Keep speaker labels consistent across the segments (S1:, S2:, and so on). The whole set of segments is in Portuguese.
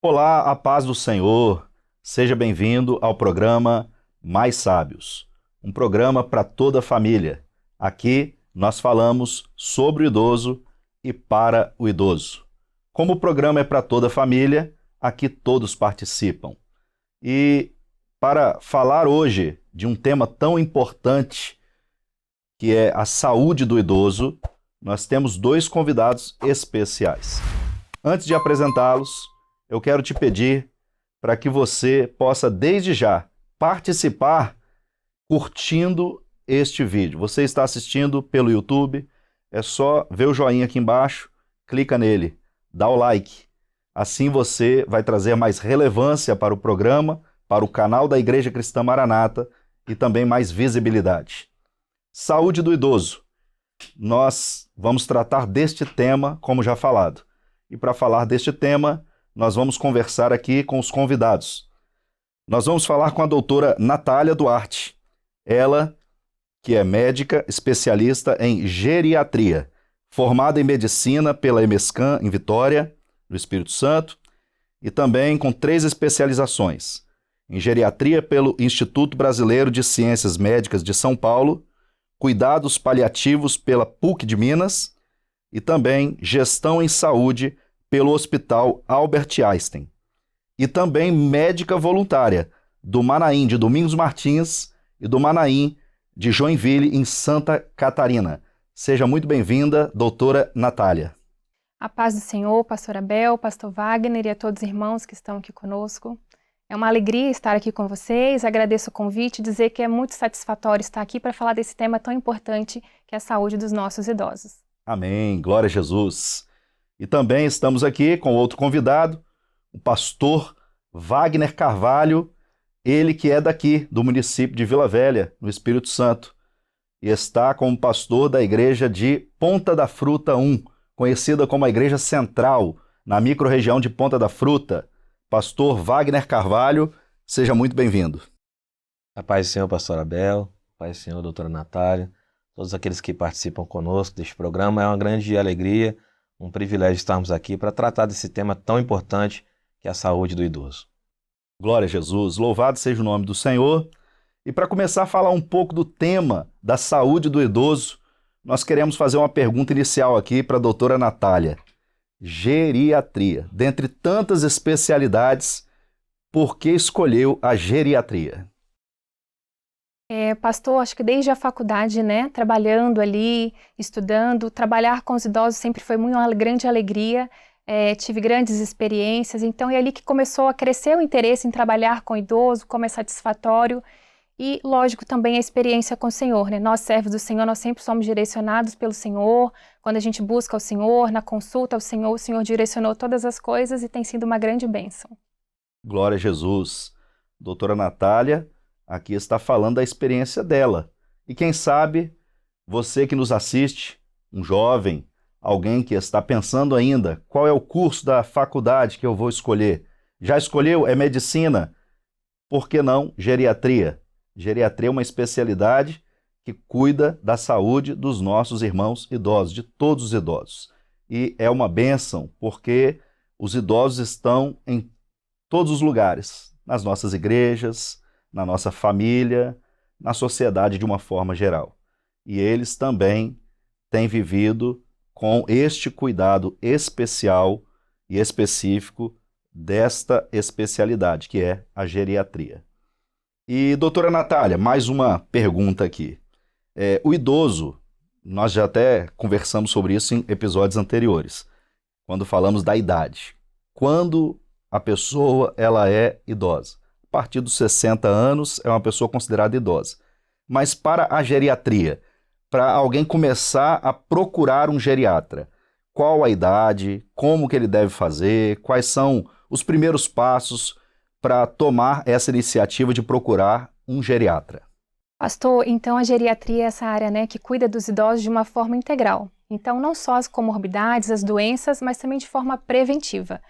S1: Olá, a paz do Senhor. Seja bem-vindo ao programa Mais Sábios, um programa para toda a família. Aqui nós falamos sobre o idoso e para o idoso. Como o programa é para toda a família, aqui todos participam. E para falar hoje de um tema tão importante, que é a saúde do idoso, nós temos dois convidados especiais. Antes de apresentá-los, eu quero te pedir para que você possa, desde já, participar curtindo este vídeo. Você está assistindo pelo YouTube, é só ver o joinha aqui embaixo, clica nele, dá o like. Assim você vai trazer mais relevância para o programa, para o canal da Igreja Cristã Maranata e também mais visibilidade. Saúde do idoso. Nós vamos tratar deste tema, como já falado. E para falar deste tema, nós vamos conversar aqui com os convidados. Nós vamos falar com a doutora Natália Duarte. Ela, que é médica especialista em geriatria, formada em medicina pela EMESCAM em Vitória, no Espírito Santo, e também com 3 especializações. Em geriatria pelo Instituto Brasileiro de Ciências Médicas de São Paulo, cuidados paliativos pela PUC de Minas e também gestão em saúde pelo Hospital Albert Einstein. E também médica voluntária do Manaim de Domingos Martins e do Manaim de Joinville, em Santa Catarina. Seja muito bem-vinda, doutora Natália.
S2: A paz do Senhor, pastor Abel, pastor Wagner e a todos os irmãos que estão aqui conosco. É uma alegria estar aqui com vocês, agradeço o convite e dizer que é muito satisfatório estar aqui para falar desse tema tão importante que é a saúde dos nossos idosos.
S1: Amém, glória a Jesus. E também estamos aqui com outro convidado, o pastor Wagner Carvalho, ele que é daqui, do município de Vila Velha, no Espírito Santo, e está como pastor da igreja de Ponta da Fruta 1, conhecida como a Igreja Central, na microrregião de Ponta da Fruta. Pastor Wagner Carvalho, seja muito bem-vindo.
S3: A paz do Senhor, pastor Abel, a paz do Senhor, doutora Natália, todos aqueles que participam conosco deste programa, é uma grande alegria, um privilégio estarmos aqui para tratar desse tema tão importante que é a saúde do idoso.
S1: Glória a Jesus, louvado seja o nome do Senhor. E para começar a falar um pouco do tema da saúde do idoso, nós queremos fazer uma pergunta inicial aqui para a doutora Natália. Geriatria. Dentre tantas especialidades, por que escolheu a geriatria?
S2: Pastor, acho que desde a faculdade, trabalhando ali, estudando, trabalhar com os idosos sempre foi muito uma grande alegria, tive grandes experiências, então é ali que começou a crescer o interesse em trabalhar com idoso, como é satisfatório, e lógico também a experiência com o Senhor, Nós servos do Senhor, nós sempre somos direcionados pelo Senhor, quando a gente busca o Senhor, na consulta ao Senhor, o Senhor direcionou todas as coisas e tem sido uma grande bênção.
S1: Glória a Jesus. Doutora Natália aqui está falando da experiência dela. E quem sabe, você que nos assiste, um jovem, alguém que está pensando ainda, qual é o curso da faculdade que eu vou escolher? Já escolheu? É medicina? Por que não geriatria? Geriatria é uma especialidade que cuida da saúde dos nossos irmãos idosos, de todos os idosos. E é uma bênção, porque os idosos estão em todos os lugares, nas nossas igrejas, na nossa família, na sociedade de uma forma geral. E eles também têm vivido com este cuidado especial e específico desta especialidade, que é a geriatria. E, doutora Natália, mais uma pergunta aqui. O idoso, nós já até conversamos sobre isso em episódios anteriores, quando falamos da idade. Quando a pessoa ela é idosa? A partir dos 60 anos é uma pessoa considerada idosa. Mas para a geriatria, para alguém começar a procurar um geriatra, qual a idade, como que ele deve fazer, quais são os primeiros passos para tomar essa iniciativa de procurar um geriatra?
S2: Pastor, então a geriatria é essa área, que cuida dos idosos de uma forma integral. Então não só as comorbidades, as doenças, mas também de forma preventiva.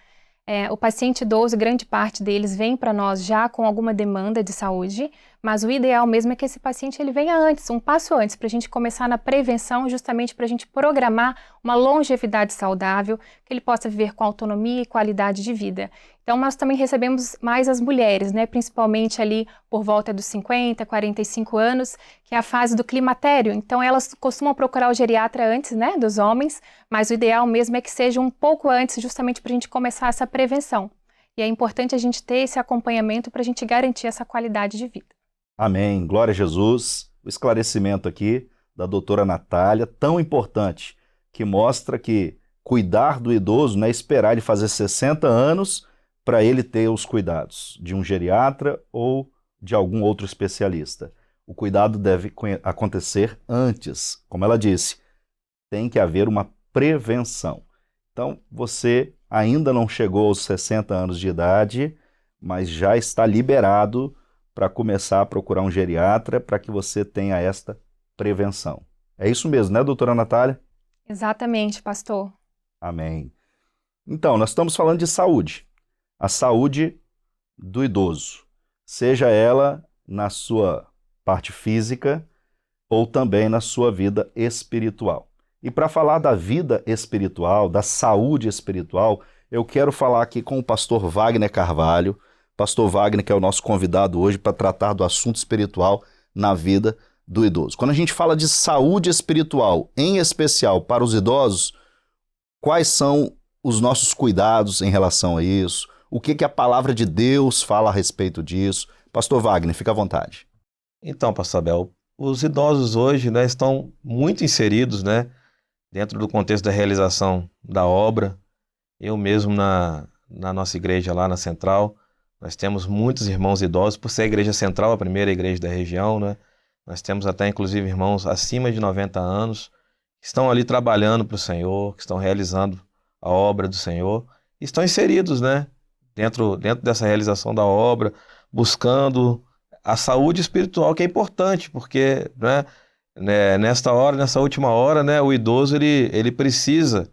S2: O paciente idoso, grande parte deles vem para nós já com alguma demanda de saúde, mas o ideal mesmo é que esse paciente ele venha antes, um passo antes, para a gente começar na prevenção, justamente para a gente programar uma longevidade saudável, que ele possa viver com autonomia e qualidade de vida. Então, nós também recebemos mais as mulheres, né? Principalmente ali por volta dos 50, 45 anos, que é a fase do climatério. Então, elas costumam procurar o geriatra antes, né, dos homens, mas o ideal mesmo é que seja um pouco antes, justamente para a gente começar essa prevenção. E é importante a gente ter esse acompanhamento para a gente garantir essa qualidade de vida.
S1: Amém. Glória a Jesus. O esclarecimento aqui da doutora Natália, tão importante, que mostra que cuidar do idoso não é esperar ele fazer 60 anos para ele ter os cuidados de um geriatra ou de algum outro especialista. O cuidado deve acontecer antes. Como ela disse, tem que haver uma prevenção. Então, você ainda não chegou aos 60 anos de idade, mas já está liberado para começar a procurar um geriatra para que você tenha esta prevenção. É isso mesmo, né, doutora Natália?
S2: Exatamente, pastor.
S1: Amém. Então, nós estamos falando de saúde. A saúde do idoso, seja ela na sua parte física ou também na sua vida espiritual. E para falar da vida espiritual, da saúde espiritual, eu quero falar aqui com o pastor Wagner Carvalho. Pastor Wagner, que é o nosso convidado hoje para tratar do assunto espiritual na vida do idoso. Quando a gente fala de saúde espiritual, em especial para os idosos, quais são os nossos cuidados em relação a isso? O que a palavra de Deus fala a respeito disso? Pastor Wagner, fica à vontade.
S3: Então, pastor Abel, os idosos hoje, né, estão muito inseridos, né, dentro do contexto da realização da obra. Eu mesmo na nossa igreja lá na Central, nós temos muitos irmãos idosos, por ser a igreja central, a primeira igreja da região, né? Nós temos até inclusive irmãos acima de 90 anos, que estão ali trabalhando para o Senhor, que estão realizando a obra do Senhor, e estão inseridos, né, dentro dessa realização da obra, buscando a saúde espiritual, que é importante, porque, nesta hora, nessa última hora, né, o idoso ele precisa,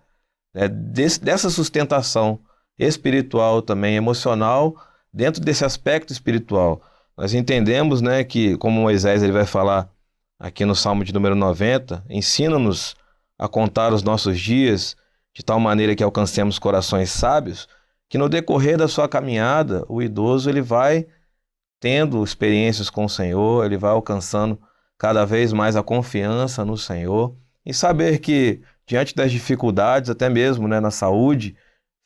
S3: né, dessa sustentação espiritual também, emocional, dentro desse aspecto espiritual. Nós entendemos, né, que, como Moisés ele vai falar aqui no Salmo de número 90, ensina-nos a contar os nossos dias de tal maneira que alcancemos corações sábios, que no decorrer da sua caminhada, o idoso ele vai tendo experiências com o Senhor, ele vai alcançando cada vez mais a confiança no Senhor e saber que, diante das dificuldades, até mesmo, né, na saúde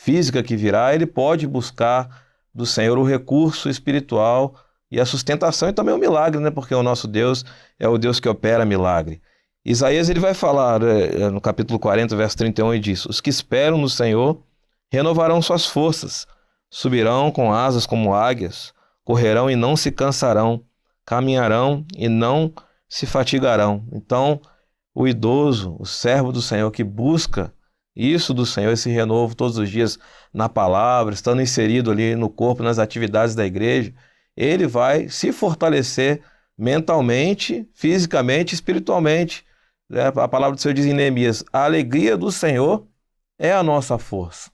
S3: física que virá, ele pode buscar do Senhor o recurso espiritual e a sustentação e também o milagre, né? Porque o nosso Deus é o Deus que opera milagre. Isaías ele vai falar, no capítulo 40, verso 31, e diz: os que esperam no Senhor renovarão suas forças, subirão com asas como águias, correrão e não se cansarão, caminharão e não se fatigarão. Então, o idoso, o servo do Senhor que busca isso do Senhor, esse renovo todos os dias na palavra, estando inserido ali no corpo, nas atividades da igreja, ele vai se fortalecer mentalmente, fisicamente, espiritualmente. A palavra do Senhor diz em Neemias: a alegria do Senhor é a nossa força.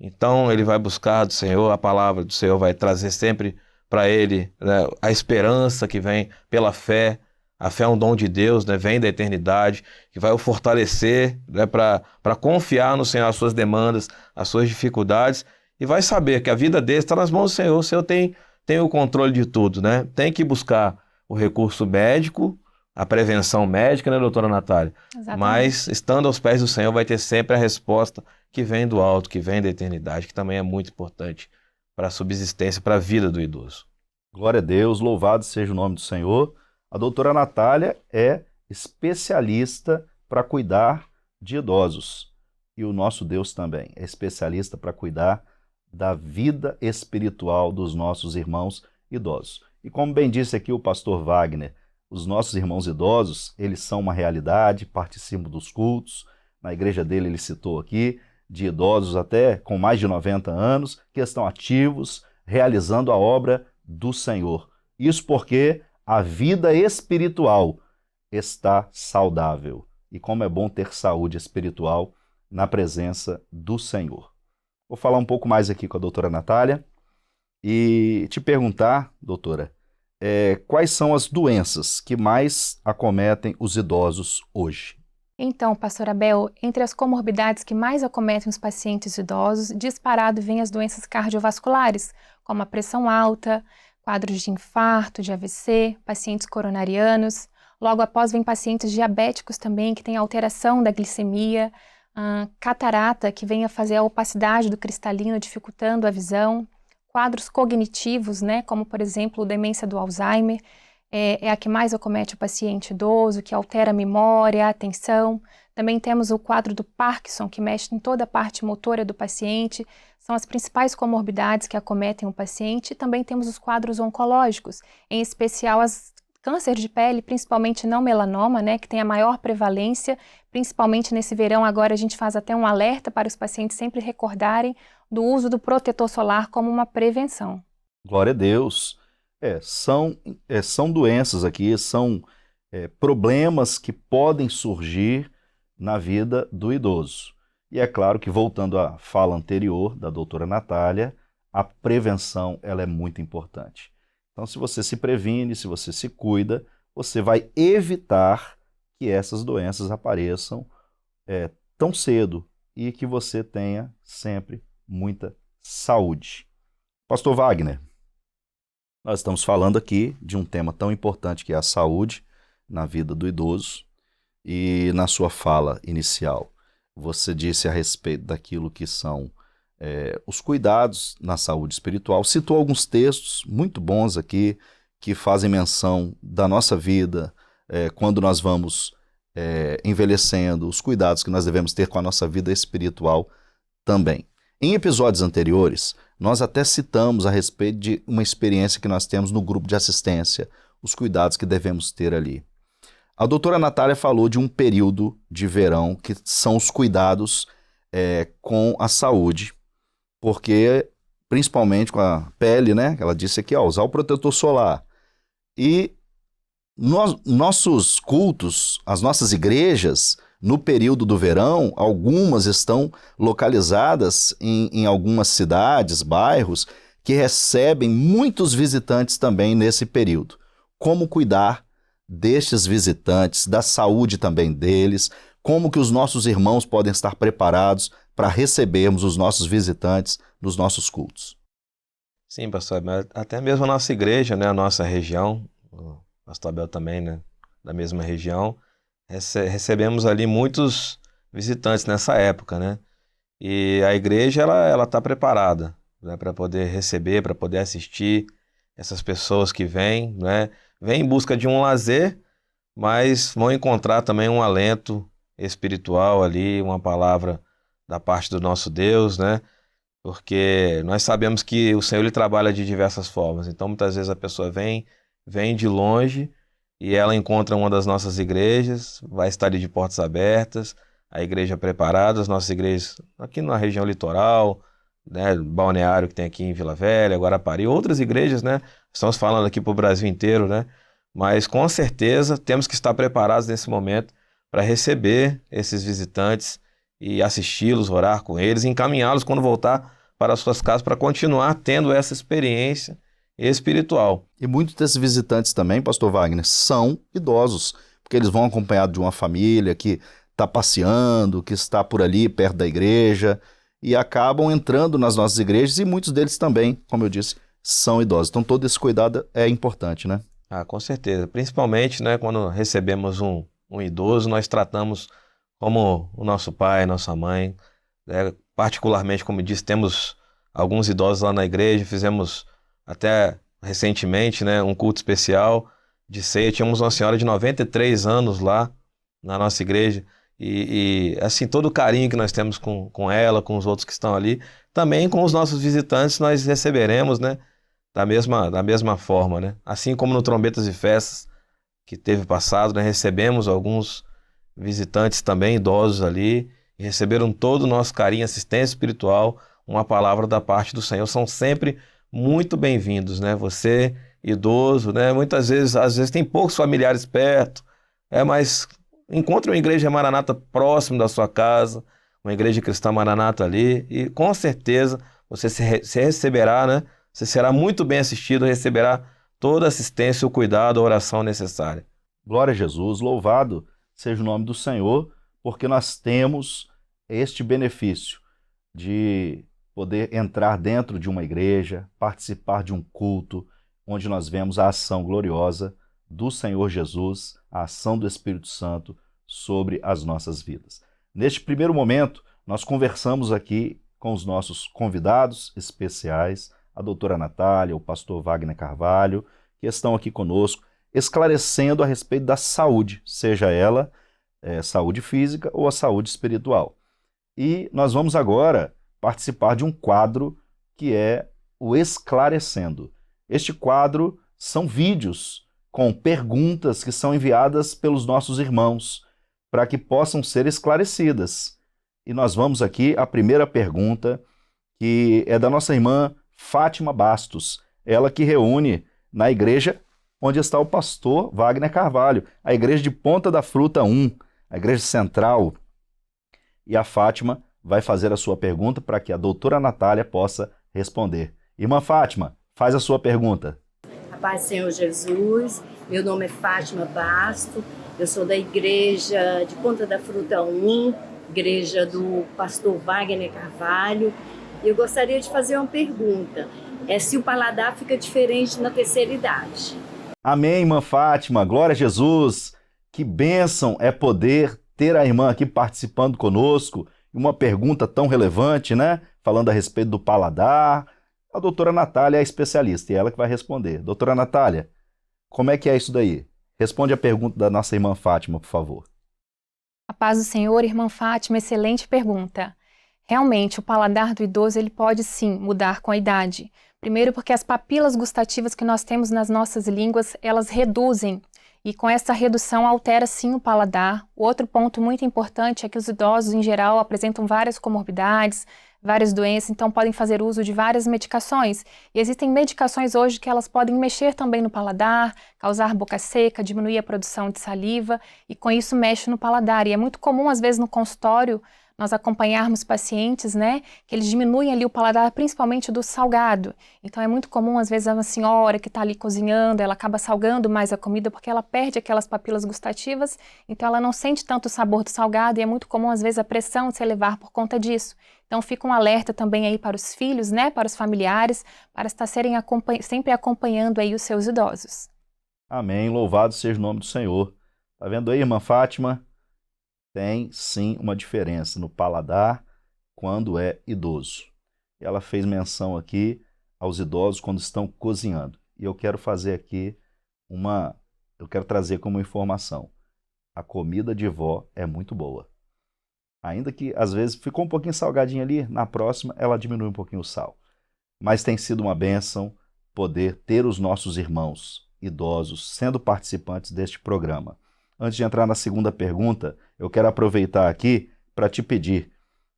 S3: Então ele vai buscar do Senhor, a palavra do Senhor vai trazer sempre para ele, né, a esperança que vem pela fé. A fé é um dom de Deus, né, vem da eternidade, que vai o fortalecer, né, para confiar no Senhor as suas demandas, as suas dificuldades, e vai saber que a vida dele está nas mãos do Senhor. O Senhor tem o controle de tudo, né? Tem que buscar o recurso médico, a prevenção médica, né, doutora Natália?
S2: Exatamente.
S3: Mas, estando aos pés do Senhor, vai ter sempre a resposta que vem do alto, que vem da eternidade, que também é muito importante para a subsistência, para a vida do idoso.
S1: Glória a Deus, louvado seja o nome do Senhor. A doutora Natália é especialista para cuidar de idosos. E o nosso Deus também é especialista para cuidar da vida espiritual dos nossos irmãos idosos. E como bem disse aqui o pastor Wagner, os nossos irmãos idosos, eles são uma realidade, participam dos cultos. Na igreja dele ele citou aqui, de idosos até com mais de 90 anos, que estão ativos, realizando a obra do Senhor. Isso porque a vida espiritual está saudável. E como é bom ter saúde espiritual na presença do Senhor. Vou falar um pouco mais aqui com a doutora Natália e te perguntar, doutora, quais são as doenças que mais acometem os idosos hoje?
S2: Então, pastor Abel, entre as comorbidades que mais acometem os pacientes idosos, disparado vêm as doenças cardiovasculares, como a pressão alta, quadros de infarto, de AVC, pacientes coronarianos. Logo após vem pacientes diabéticos também, que têm alteração da glicemia, catarata, que vem a fazer a opacidade do cristalino, dificultando a visão, quadros cognitivos, né, como por exemplo demência do Alzheimer, é a que mais acomete o paciente idoso, que altera a memória, a atenção. Também temos o quadro do Parkinson, que mexe em toda a parte motora do paciente, são as principais comorbidades que acometem o paciente. E também temos os quadros oncológicos, em especial as câncer de pele, principalmente não melanoma, né, que tem a maior prevalência, principalmente nesse verão. Agora a gente faz até um alerta para os pacientes sempre recordarem do uso do protetor solar como uma prevenção.
S1: Glória a Deus. São doenças aqui, são problemas que podem surgir na vida do idoso. E é claro que, voltando à fala anterior da doutora Natália, a prevenção ela é muito importante. Então, se você se previne, se você se cuida, você vai evitar que essas doenças apareçam tão cedo e que você tenha sempre muita saúde. Pastor Wagner, nós estamos falando aqui de um tema tão importante que é a saúde na vida do idoso. E na sua fala inicial, você disse a respeito daquilo que são os cuidados na saúde espiritual. Citou alguns textos muito bons aqui que fazem menção da nossa vida, quando nós vamos envelhecendo, os cuidados que nós devemos ter com a nossa vida espiritual também. Em episódios anteriores, nós até citamos a respeito de uma experiência que nós temos no grupo de assistência, os cuidados que devemos ter ali. A doutora Natália falou de um período de verão que são os cuidados com a saúde, porque principalmente com a pele, né? Ela disse aqui, usar o protetor solar. E nossos cultos, as nossas igrejas, no período do verão, algumas estão localizadas em algumas cidades, bairros, que recebem muitos visitantes também nesse período. Como cuidar destes visitantes, da saúde também deles, como que os nossos irmãos podem estar preparados para recebermos os nossos visitantes nos nossos cultos?
S3: Sim, pastor, até mesmo a nossa igreja, né, a nossa região, o pastor Abel também, né, da mesma região, recebemos ali muitos visitantes nessa época, né? E a igreja ela está preparada, né, para poder receber, para poder assistir essas pessoas que vêm, né? Vêm em busca de um lazer, mas vão encontrar também um alento espiritual ali, uma palavra da parte do nosso Deus, né? Porque nós sabemos que o Senhor ele trabalha de diversas formas. Então muitas vezes a pessoa vem de longe e ela encontra uma das nossas igrejas, vai estar ali de portas abertas, a igreja preparada, as nossas igrejas aqui na região litoral, né, Balneário que tem aqui em Vila Velha, Guarapari, outras igrejas, né? Estamos falando aqui para o Brasil inteiro, né? Mas com certeza temos que estar preparados nesse momento para receber esses visitantes e assisti-los, orar com eles, e encaminhá-los quando voltar para as suas casas para continuar tendo essa experiência espiritual.
S1: E muitos desses visitantes também, pastor Wagner, são idosos, porque eles vão acompanhados de uma família que está passeando, que está por ali perto da igreja, e acabam entrando nas nossas igrejas, e muitos deles também, como eu disse, são idosos. Então todo esse cuidado é importante, né?
S3: Ah, com certeza. Principalmente, né, quando recebemos um idoso, nós tratamos como o nosso pai, nossa mãe, né? Particularmente, como disse, temos alguns idosos lá na igreja, fizemos até recentemente, né, um culto especial de ceia, tínhamos uma senhora de 93 anos lá na nossa igreja, e assim, todo o carinho que nós temos com ela, com os outros que estão ali, também com os nossos visitantes nós receberemos, né, da mesma forma, né, assim como no Trombetas e Festas, que teve passado, né, recebemos alguns visitantes também, idosos ali, e receberam todo o nosso carinho, assistência espiritual, uma palavra da parte do Senhor, são sempre muito bem-vindos, né? Você, idoso, né? Muitas vezes, às vezes tem poucos familiares perto, mas encontre uma igreja Maranata próximo da sua casa, uma igreja cristã Maranata ali, e com certeza você se receberá, né? Você será muito bem assistido, receberá toda a assistência, o cuidado, a oração necessária.
S1: Glória a Jesus, louvado seja o nome do Senhor porque nós temos este benefício de poder entrar dentro de uma igreja, participar de um culto, onde nós vemos a ação gloriosa do Senhor Jesus, a ação do Espírito Santo sobre as nossas vidas. Neste primeiro momento, nós conversamos aqui com os nossos convidados especiais, a doutora Natália, o pastor Wagner Carvalho, que estão aqui conosco, esclarecendo a respeito da saúde, seja ela saúde física ou a saúde espiritual. E nós vamos agora participar de um quadro que é o Esclarecendo. Este quadro são vídeos com perguntas que são enviadas pelos nossos irmãos para que possam ser esclarecidas. E nós vamos aqui à primeira pergunta, que é da nossa irmã Fátima Bastos, ela que reúne na igreja onde está o pastor Wagner Carvalho, a igreja de Ponta da Fruta 1, a igreja central. E a Fátima vai fazer a sua pergunta para que a doutora Natália possa responder. Irmã Fátima, faz a sua pergunta.
S4: A paz do Senhor Jesus, meu nome é Fátima Basto, eu sou da igreja de Ponta da Fruta 1, igreja do pastor Wagner Carvalho, e eu gostaria de fazer uma pergunta, se o paladar fica diferente na terceira idade.
S1: Amém, irmã Fátima, glória a Jesus, que bênção é poder ter a irmã aqui participando conosco, uma pergunta tão relevante, né? Falando a respeito do paladar. A doutora Natália é a especialista e ela que vai responder. Doutora Natália, como é que é isso daí? Responde a pergunta da nossa irmã Fátima, por favor.
S2: A paz do Senhor, irmã Fátima, excelente pergunta. Realmente, o paladar do idoso ele pode sim mudar com a idade. Primeiro porque as papilas gustativas que nós temos nas nossas línguas, elas reduzem. E com essa redução altera sim o paladar. O outro ponto muito importante é que os idosos em geral apresentam várias comorbidades, várias doenças, então podem fazer uso de várias medicações. E existem medicações hoje que elas podem mexer também no paladar, causar boca seca, diminuir a produção de saliva e com isso mexe no paladar. E é muito comum às vezes no consultório nós acompanharmos pacientes, né, que eles diminuem ali o paladar, principalmente do salgado. Então é muito comum, às vezes, uma senhora que está ali cozinhando, ela acaba salgando mais a comida porque ela perde aquelas papilas gustativas, então ela não sente tanto o sabor do salgado e é muito comum, às vezes, a pressão se elevar por conta disso. Então fica um alerta também aí para os filhos, né, para os familiares, para estar sempre acompanhando aí os seus idosos.
S1: Amém, louvado seja o nome do Senhor. Tá vendo aí, irmã Fátima? Tem sim uma diferença no paladar quando é idoso. E ela fez menção aqui aos idosos quando estão cozinhando. E eu quero fazer aqui eu quero trazer como informação. A comida de vó é muito boa. Ainda que às vezes ficou um pouquinho salgadinha ali, na próxima ela diminui um pouquinho o sal. Mas tem sido uma bênção poder ter os nossos irmãos idosos sendo participantes deste programa. Antes de entrar na segunda pergunta, eu quero aproveitar aqui para te pedir,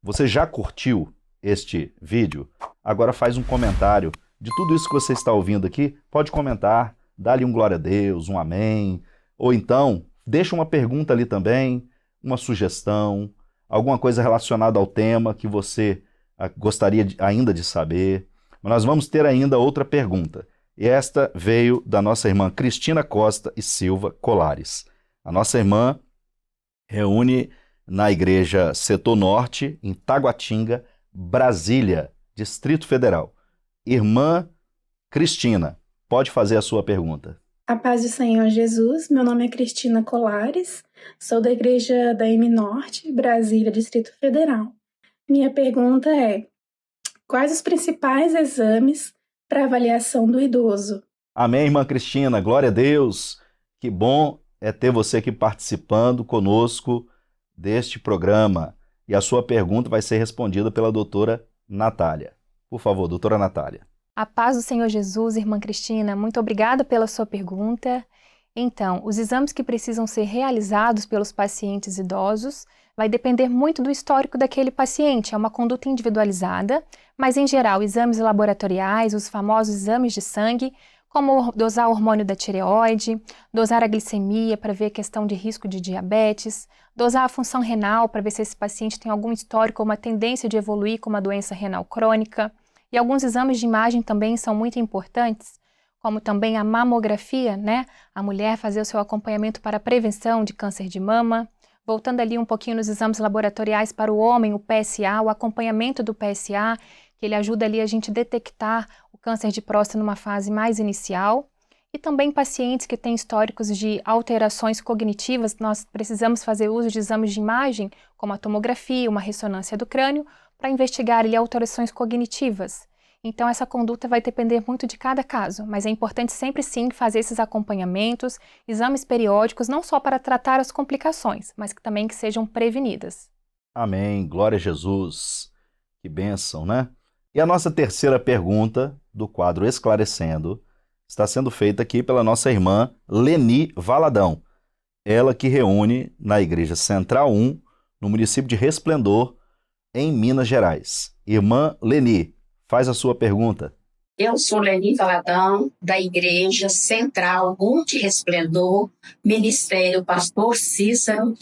S1: você já curtiu este vídeo? Agora faz um comentário de tudo isso que você está ouvindo aqui, pode comentar, dá-lhe um glória a Deus, um amém, ou então deixa uma pergunta ali também, uma sugestão, alguma coisa relacionada ao tema que você gostaria ainda de saber. Mas nós vamos ter ainda outra pergunta, e esta veio da nossa irmã Cristina Costa e Silva Colares. A nossa irmã reúne na Igreja Setor Norte, em Taguatinga, Brasília, Distrito Federal. Irmã Cristina, pode fazer a sua pergunta.
S5: A paz do Senhor Jesus, meu nome é Cristina Colares, sou da Igreja da M Norte, Brasília, Distrito Federal. Minha pergunta é, quais os principais exames para avaliação do idoso?
S1: Amém, irmã Cristina, glória a Deus, que bom é ter você aqui participando conosco deste programa. E a sua pergunta vai ser respondida pela doutora Natália. Por favor, doutora Natália.
S2: A paz do Senhor Jesus, irmã Cristina, muito obrigada pela sua pergunta. Então, os exames que precisam ser realizados pelos pacientes idosos vai depender muito do histórico daquele paciente. É uma conduta individualizada, mas em geral, exames laboratoriais, os famosos exames de sangue, como dosar o hormônio da tireoide, dosar a glicemia para ver a questão de risco de diabetes, dosar a função renal para ver se esse paciente tem algum histórico ou uma tendência de evoluir com uma doença renal crônica. E alguns exames de imagem também são muito importantes, como também a mamografia, né? A mulher fazer o seu acompanhamento para a prevenção de câncer de mama, voltando ali um pouquinho nos exames laboratoriais para o homem, o PSA, o acompanhamento do PSA, que ele ajuda ali a gente detectar o câncer de próstata numa fase mais inicial. E também pacientes que têm históricos de alterações cognitivas, nós precisamos fazer uso de exames de imagem, como a tomografia, uma ressonância do crânio, para investigar ali alterações cognitivas. Então, essa conduta vai depender muito de cada caso, mas é importante sempre sim fazer esses acompanhamentos, exames periódicos, não só para tratar as complicações, mas que também que sejam prevenidas.
S1: Amém. Glória a Jesus. Que bênção, né? E a nossa terceira pergunta do quadro Esclarecendo está sendo feita aqui pela nossa irmã Leni Valadão. Ela que reúne na Igreja Central 1, no município de Resplendor, em Minas Gerais. Irmã Leni, faz a sua pergunta.
S6: Eu sou Leni Valadão, da Igreja Central 1 de Resplendor, Ministério Pastor Cícero.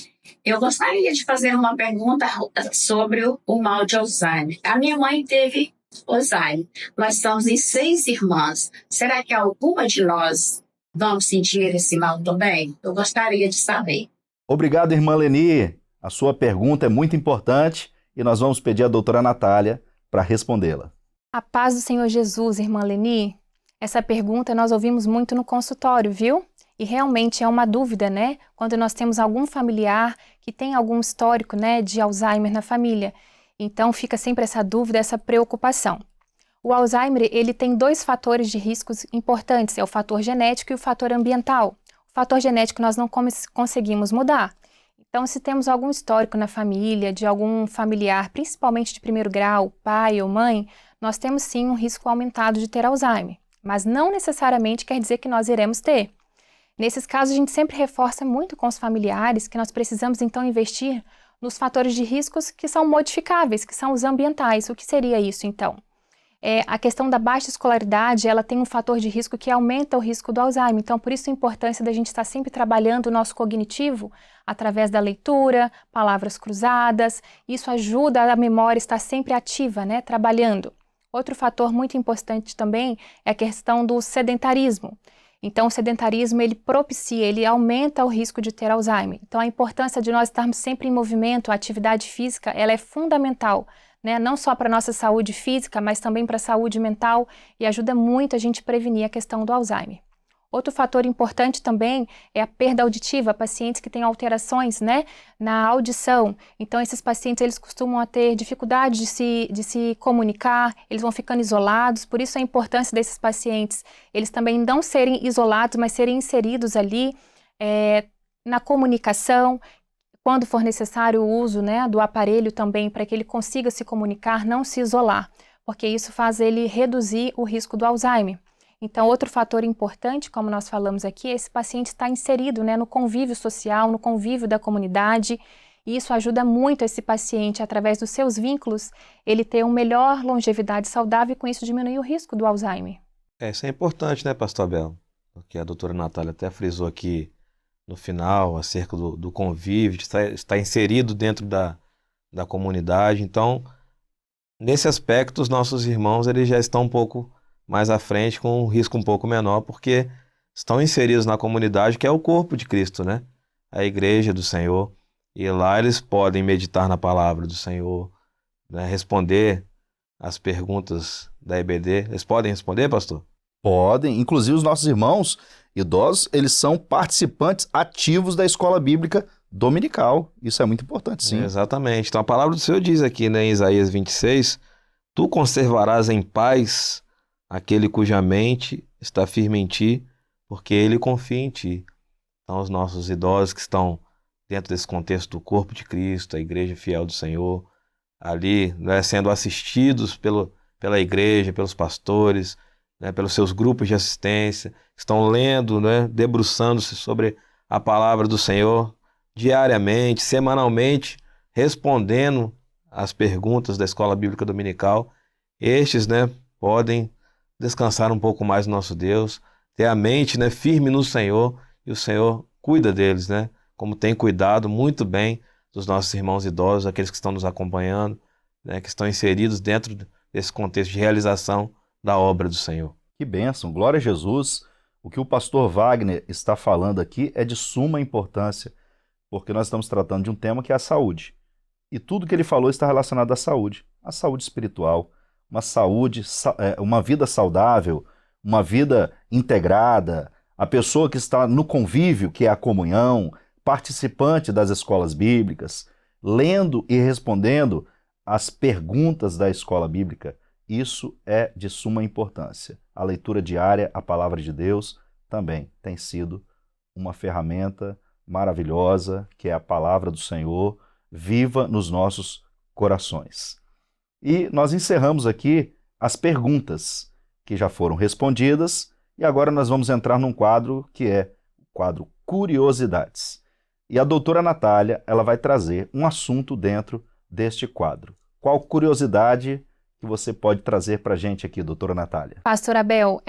S6: Eu gostaria de fazer uma pergunta sobre o mal de Alzheimer. A minha mãe teve Alzheimer. Nós estamos em 6 irmãs. Será que alguma de nós vamos sentir esse mal também? Eu gostaria de saber.
S1: Obrigado, irmã Leni. A sua pergunta é muito importante e nós vamos pedir à doutora Natália para respondê-la.
S2: A paz do Senhor Jesus, irmã Leni. Essa pergunta nós ouvimos muito no consultório, viu? E realmente é uma dúvida, né? Quando nós temos algum familiar que tem algum histórico, né, de Alzheimer na família. Então fica sempre essa dúvida, essa preocupação. O Alzheimer, ele tem 2 fatores de riscos importantes, é o fator genético e o fator ambiental. O fator genético nós não conseguimos mudar. Então, se temos algum histórico na família, de algum familiar, principalmente de primeiro grau, pai ou mãe, nós temos sim um risco aumentado de ter Alzheimer, mas não necessariamente quer dizer que nós iremos ter. Nesses casos, a gente sempre reforça muito com os familiares que nós precisamos então investir nos fatores de riscos que são modificáveis, que são os ambientais. O que seria isso, então? A questão da baixa escolaridade, ela tem um fator de risco que aumenta o risco do Alzheimer. Então, por isso a importância da gente estar sempre trabalhando o nosso cognitivo através da leitura, palavras cruzadas. Isso ajuda a memória a estar sempre ativa, né, trabalhando. Outro fator muito importante também é a questão do sedentarismo. Então, o sedentarismo, ele propicia, ele aumenta o risco de ter Alzheimer. Então, a importância de nós estarmos sempre em movimento, a atividade física, ela é fundamental, né? Não só para a nossa saúde física, mas também para a saúde mental e ajuda muito a gente prevenir a questão do Alzheimer. Outro fator importante também é a perda auditiva, pacientes que têm alterações, né, na audição. Então, esses pacientes, eles costumam ter dificuldade de se comunicar, eles vão ficando isolados, por isso a importância desses pacientes, eles também não serem isolados, mas serem inseridos ali na comunicação, quando for necessário o uso, né, do aparelho também, para que ele consiga se comunicar, não se isolar, porque isso faz ele reduzir o risco do Alzheimer. Então, outro fator importante, como nós falamos aqui, é esse paciente estar inserido, né, no convívio social, no convívio da comunidade, e isso ajuda muito esse paciente, através dos seus vínculos, ele ter uma melhor longevidade saudável e com isso diminuir o risco do Alzheimer.
S3: Isso é importante, né, pastor Abel? Porque a doutora Natália até frisou aqui no final, acerca do convívio, de estar inserido dentro da comunidade. Então, nesse aspecto, os nossos irmãos eles já estão um pouco mais à frente, com um risco um pouco menor, porque estão inseridos na comunidade, que é o corpo de Cristo, né? A igreja do Senhor. E lá eles podem meditar na palavra do Senhor, né? Responder as perguntas da EBD. Eles podem responder, pastor?
S1: Podem. Inclusive, os nossos irmãos idosos, eles são participantes ativos da escola bíblica dominical. Isso é muito importante, sim.
S3: Exatamente. Então, a palavra do Senhor diz aqui, né, em Isaías 26, tu conservarás em paz aquele cuja mente está firme em ti, porque ele confia em ti. Então, os nossos idosos que estão dentro desse contexto do corpo de Cristo, a igreja fiel do Senhor, ali, né, sendo assistidos pela igreja, pelos pastores, né, pelos seus grupos de assistência, estão lendo, né, debruçando-se sobre a palavra do Senhor diariamente, semanalmente, respondendo às perguntas da Escola Bíblica Dominical. Estes, né, podem descansar um pouco mais no nosso Deus, ter a mente, né, firme no Senhor, e o Senhor cuida deles, né, como tem cuidado muito bem dos nossos irmãos idosos, aqueles que estão nos acompanhando, né, que estão inseridos dentro desse contexto de realização da obra do Senhor.
S1: Que bênção, glória a Jesus. O que o pastor Wagner está falando aqui é de suma importância, porque nós estamos tratando de um tema que é a saúde. E tudo que ele falou está relacionado à saúde espiritual, uma vida saudável, uma vida integrada, a pessoa que está no convívio, que é a comunhão, participante das escolas bíblicas, lendo e respondendo as perguntas da escola bíblica. Isso é de suma importância. A leitura diária, a palavra de Deus, também tem sido uma ferramenta maravilhosa, que é a palavra do Senhor, viva nos nossos corações. E nós encerramos aqui as perguntas que já foram respondidas, e agora nós vamos entrar num quadro que é o quadro Curiosidades. E a doutora Natália, ela vai trazer um assunto dentro deste quadro. Qual curiosidade que você pode trazer para a gente aqui, doutora Natália?
S2: Pastor Abel,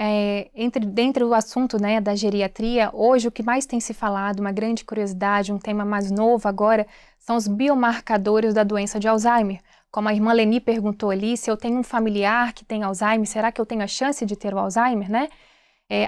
S2: dentro do assunto, né, da geriatria, hoje o que mais tem se falado, uma grande curiosidade, um tema mais novo agora, são os biomarcadores da doença de Alzheimer. Como a irmã Leni perguntou ali, se eu tenho um familiar que tem Alzheimer, será que eu tenho a chance de ter o Alzheimer, né?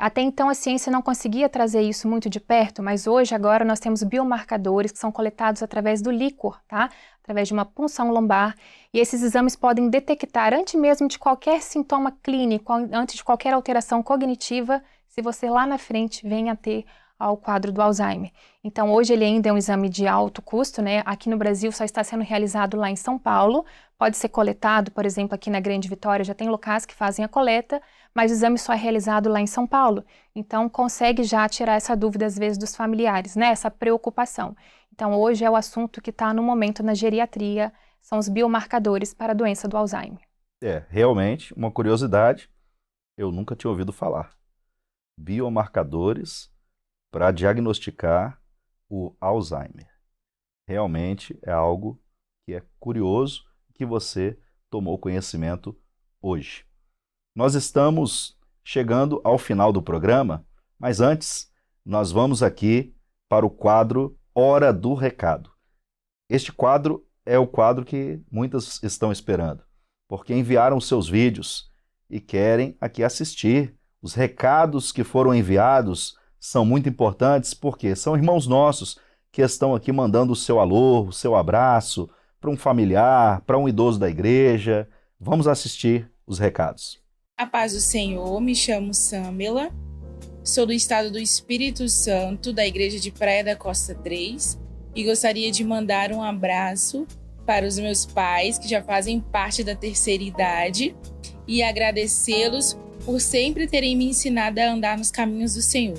S2: Até então a ciência não conseguia trazer isso muito de perto, mas hoje, agora, nós temos biomarcadores que são coletados através do líquor, tá? Através de uma punção lombar, e esses exames podem detectar, antes mesmo de qualquer sintoma clínico, antes de qualquer alteração cognitiva, se você lá na frente venha a ter ao quadro do Alzheimer. Então, hoje ele ainda é um exame de alto custo, né? Aqui no Brasil só está sendo realizado lá em São Paulo, pode ser coletado, por exemplo, aqui na Grande Vitória já tem locais que fazem a coleta, mas o exame só é realizado lá em São Paulo. Então, consegue já tirar essa dúvida, às vezes, dos familiares, né? Essa preocupação. Então, hoje é o assunto que está no momento na geriatria, são os biomarcadores para a doença do Alzheimer.
S1: Realmente, uma curiosidade, eu nunca tinha ouvido falar. Biomarcadores para diagnosticar o Alzheimer. Realmente é algo que é curioso, que você tomou conhecimento hoje. Nós estamos chegando ao final do programa, mas antes nós vamos aqui para o quadro Hora do Recado. Este quadro é o quadro que muitas estão esperando, porque enviaram seus vídeos e querem aqui assistir. Os recados que foram enviados são muito importantes porque são irmãos nossos que estão aqui mandando o seu alô, o seu abraço para um familiar, para um idoso da igreja. Vamos assistir os recados.
S7: A paz do Senhor, me chamo Samela, sou do estado do Espírito Santo, da Igreja de Praia da Costa 3, e gostaria de mandar um abraço para os meus pais, que já fazem parte da terceira idade, e agradecê-los por sempre terem me ensinado a andar nos caminhos do Senhor.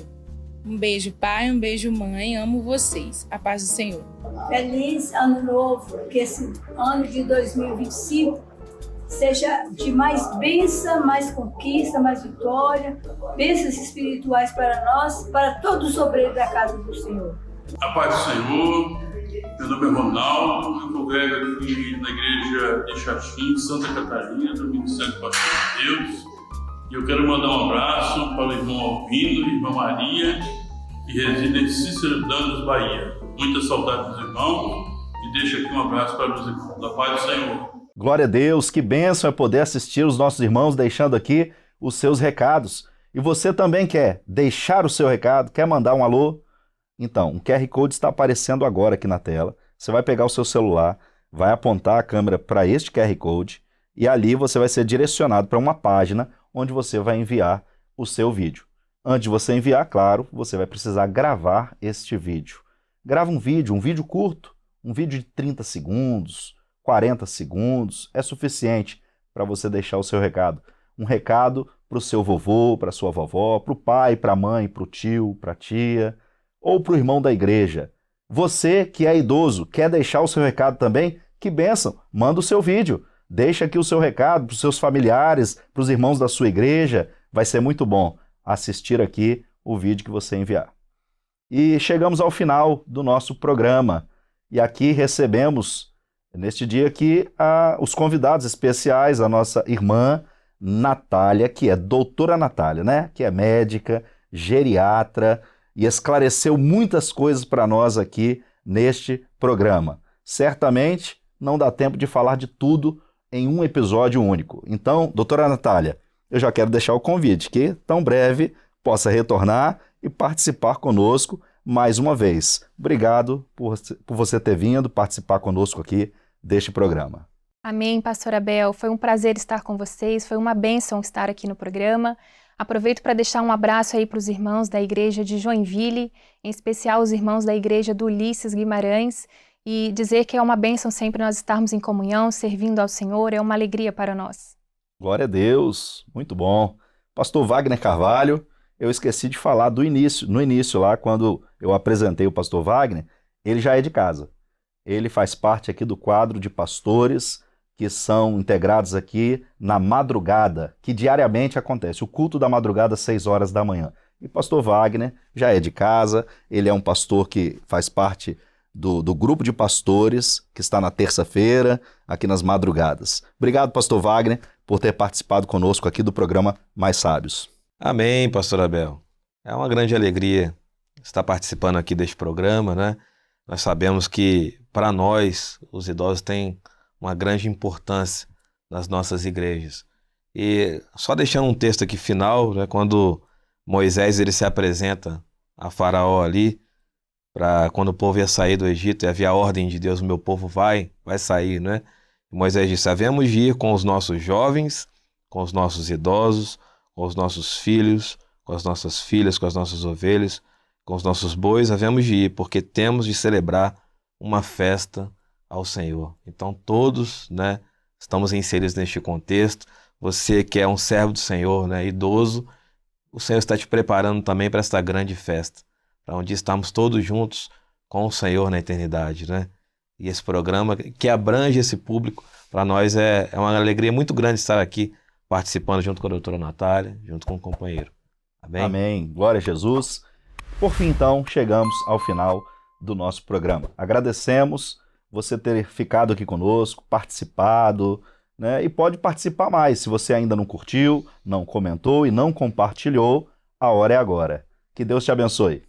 S7: Um beijo, pai, um beijo, mãe, amo vocês. A paz do Senhor.
S8: Feliz Ano Novo, que esse ano de 2025 seja de mais bênção, mais conquista, mais vitória, bênçãos espirituais para nós, para todos os obreiros da casa do Senhor.
S9: A paz do Senhor, meu nome é Ronaldo, eu congrego aqui na igreja de Xaxim, Santa Catarina, do Ministério do Pastor de Deus. E eu quero mandar um abraço para o irmão Albino e irmã Maria, que residem em Cícero Danos, Bahia. Muita saudade dos irmãos e deixo aqui um abraço para os irmãos. A paz do Senhor.
S1: Glória a Deus, que bênção é poder assistir os nossos irmãos deixando aqui os seus recados. E você também quer deixar o seu recado, quer mandar um alô? Então, um QR Code está aparecendo agora aqui na tela. Você vai pegar o seu celular, vai apontar a câmera para este QR Code e ali você vai ser direcionado para uma página onde você vai enviar o seu vídeo. Antes de você enviar, claro, você vai precisar gravar este vídeo. Grava um vídeo curto, um vídeo de 30 segundos, 40 segundos, é suficiente para você deixar o seu recado. Um recado para o seu vovô, para a sua vovó, para o pai, para a mãe, para o tio, para a tia, ou para o irmão da igreja. Você que é idoso, quer deixar o seu recado também? Que bênção! Manda o seu vídeo. Deixa aqui o seu recado para os seus familiares, para os irmãos da sua igreja. Vai ser muito bom assistir aqui o vídeo que você enviar. E chegamos ao final do nosso programa. E aqui recebemos, neste dia aqui, os convidados especiais, a nossa irmã Natália, que é doutora Natália, né? Que é médica, geriatra e esclareceu muitas coisas para nós aqui neste programa. Certamente não dá tempo de falar de tudo em um episódio único. Então, doutora Natália, eu já quero deixar o convite que, tão breve, possa retornar e participar conosco mais uma vez, obrigado por você ter vindo participar conosco aqui deste programa.
S2: Amém, Pastor Abel. Foi um prazer estar com vocês, foi uma bênção estar aqui no programa. Aproveito para deixar um abraço aí para os irmãos da igreja de Joinville, em especial os irmãos da igreja do Ulisses Guimarães, e dizer que é uma bênção sempre nós estarmos em comunhão, servindo ao Senhor, é uma alegria para nós.
S1: Glória a Deus, muito bom. Pastor Wagner Carvalho, eu esqueci de falar no início lá, quando eu apresentei o pastor Wagner, ele já é de casa. Ele faz parte aqui do quadro de pastores que são integrados aqui na madrugada, que diariamente acontece, o culto da madrugada às 6 horas da manhã. E pastor Wagner já é de casa, ele é um pastor que faz parte do grupo de pastores que está na terça-feira, aqui nas madrugadas. Obrigado, pastor Wagner, por ter participado conosco aqui do programa Mais Sábios.
S3: Amém, pastor Abel. É uma grande alegria estar participando aqui deste programa, né? Nós sabemos que, para nós, os idosos têm uma grande importância nas nossas igrejas. E só deixando um texto aqui final, né, quando Moisés ele se apresenta a Faraó ali, para quando o povo ia sair do Egito e havia a ordem de Deus, o meu povo vai sair, né? E Moisés disse, havemos de ir com os nossos jovens, com os nossos idosos, com os nossos filhos, com as nossas filhas, com as nossas ovelhas, com os nossos bois, havemos de ir, porque temos de celebrar uma festa ao Senhor. Então todos, né, estamos inseridos neste contexto. Você que é um servo do Senhor, né, idoso, o Senhor está te preparando também para esta grande festa, para onde estamos todos juntos com o Senhor na eternidade, né? E esse programa que abrange esse público, para nós é uma alegria muito grande estar aqui participando junto com a doutora Natália, junto com o companheiro. Amém?
S1: Amém. Glória a Jesus. Por fim, então, chegamos ao final do nosso programa. Agradecemos você ter ficado aqui conosco, participado, né? E pode participar mais. Se você ainda não curtiu, não comentou e não compartilhou, a hora é agora. Que Deus te abençoe.